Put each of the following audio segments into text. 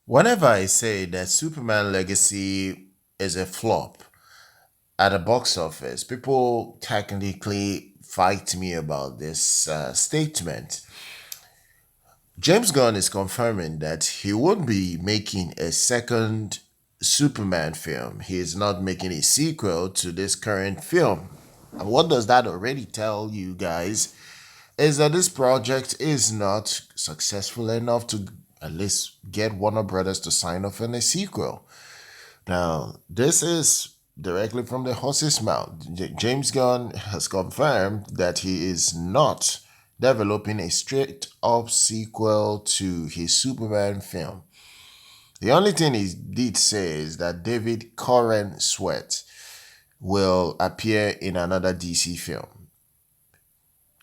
Whenever I say that Superman Legacy is a flop at the box office, people technically fight me about this statement. James Gunn is confirming that he won't be making a second Superman film. He is not making a sequel to this current film. And what does that already tell you guys? Is that this project is not successful enough to at least get Warner Brothers to sign off on a sequel. Now, this is directly from the horse's mouth. James Gunn has confirmed that he is not developing a straight up sequel to his Superman film. The only thing he did say is that David Corran Sweat will appear in another DC film.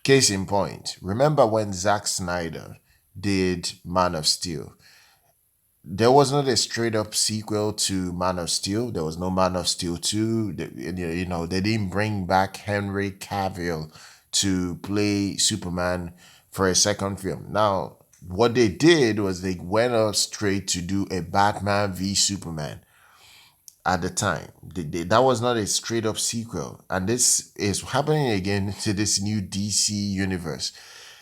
Case in point, remember when Zack Snyder did Man of Steel? There was not a straight up sequel to Man of Steel. There was no Man of Steel 2. They didn't bring back Henry Cavill to play Superman for a second film. Now, what they did was they went up straight to do a Batman v Superman at the time. That was not a straight up sequel. And this is happening again to this new DC universe.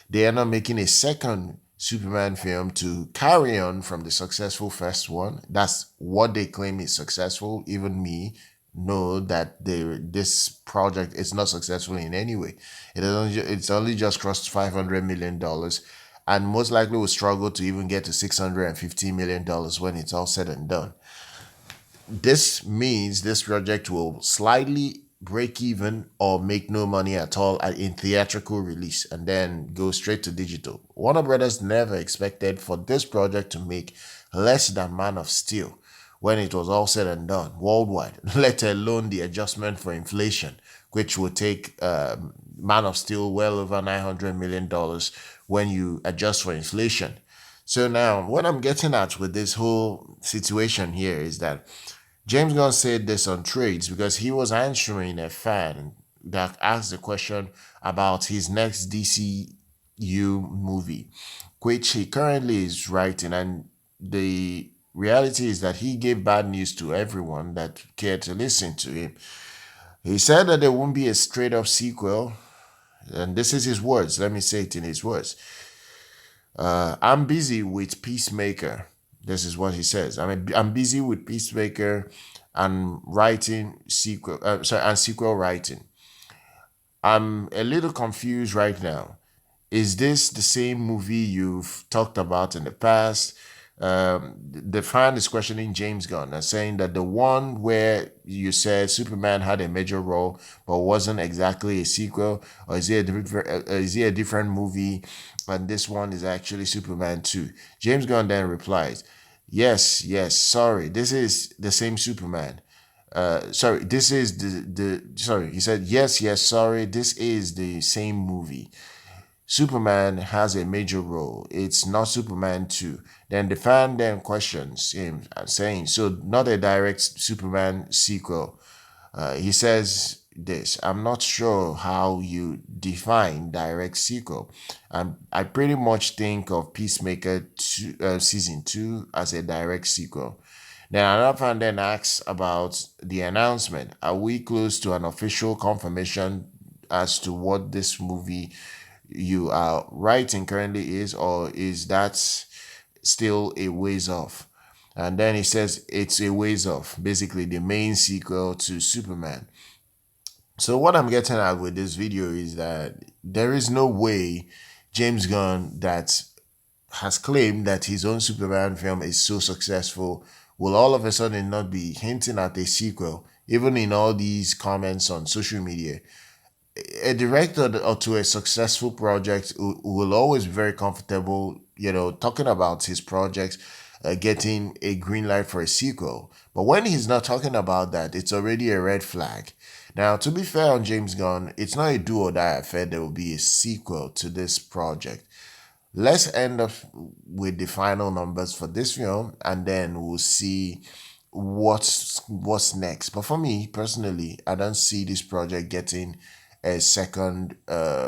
They are not making a second Superman film to carry on from the successful first one. That's what they claim is successful. Even me know that this project is not successful in any way. It's only just crossed $500 million, and most likely will struggle to even get to $650 million when it's all said and done. This means this project will slightly break even or make no money at all in theatrical release and then go straight to digital. Warner Brothers never expected for this project to make less than Man of Steel when it was all said and done worldwide, let alone the adjustment for inflation, which will take Man of Steel well over $900 million when you adjust for inflation. So now, what I'm getting at with this whole situation here is that James Gunn said this on Trades because he was answering a fan that asked the question about his next DCU movie, which he currently is writing. And the reality is that he gave bad news to everyone that cared to listen to him. He said that there won't be a straight up sequel. And this is his words. Let me say it in his words. I'm busy with Peacemaker. This is what he says. I'm busy with Peacemaker and writing sequel. And sequel writing. I'm a little confused right now. Is this the same movie you've talked about in the past? The fan is questioning James Gunn and saying that the one where you said Superman had a major role but wasn't exactly a sequel, or is it a different movie, and this one is actually Superman 2? James Gunn then replies, "Yes, yes, sorry, this is the same Superman. Sorry, this is sorry." He said, "Yes, yes, sorry, this is the same movie. Superman has a major role. It's not Superman 2." Then the fan then questions him, saying, "So, not a direct Superman sequel?" He says this: "I'm not sure how you define direct sequel. I pretty much think of Peacemaker season 2 as a direct sequel." Then another fan then asks about the announcement. Are we close to an official confirmation as to what this movie you are writing currently is, or is that still a ways off? And then he says it's a ways off, basically the main sequel to Superman. So what I'm getting at with this video is that there is no way James Gunn, that has claimed that his own Superman film is so successful, will all of a sudden not be hinting at a sequel, even in all these comments on social media. A director or to a successful project will always be very comfortable, talking about his projects, getting a green light for a sequel. But when he's not talking about that, it's already a red flag. Now, to be fair on James Gunn, it's not a do or die affair. There will be a sequel to this project. Let's end up with the final numbers for this film, and then we'll see what's next. But for me personally, I don't see this project getting a second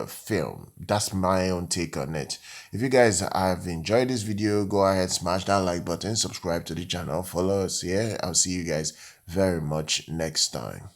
film. That's my own take on it. If you guys have enjoyed this video, go ahead, smash that like button, subscribe to the channel, follow us here. I'll see you guys very much next time.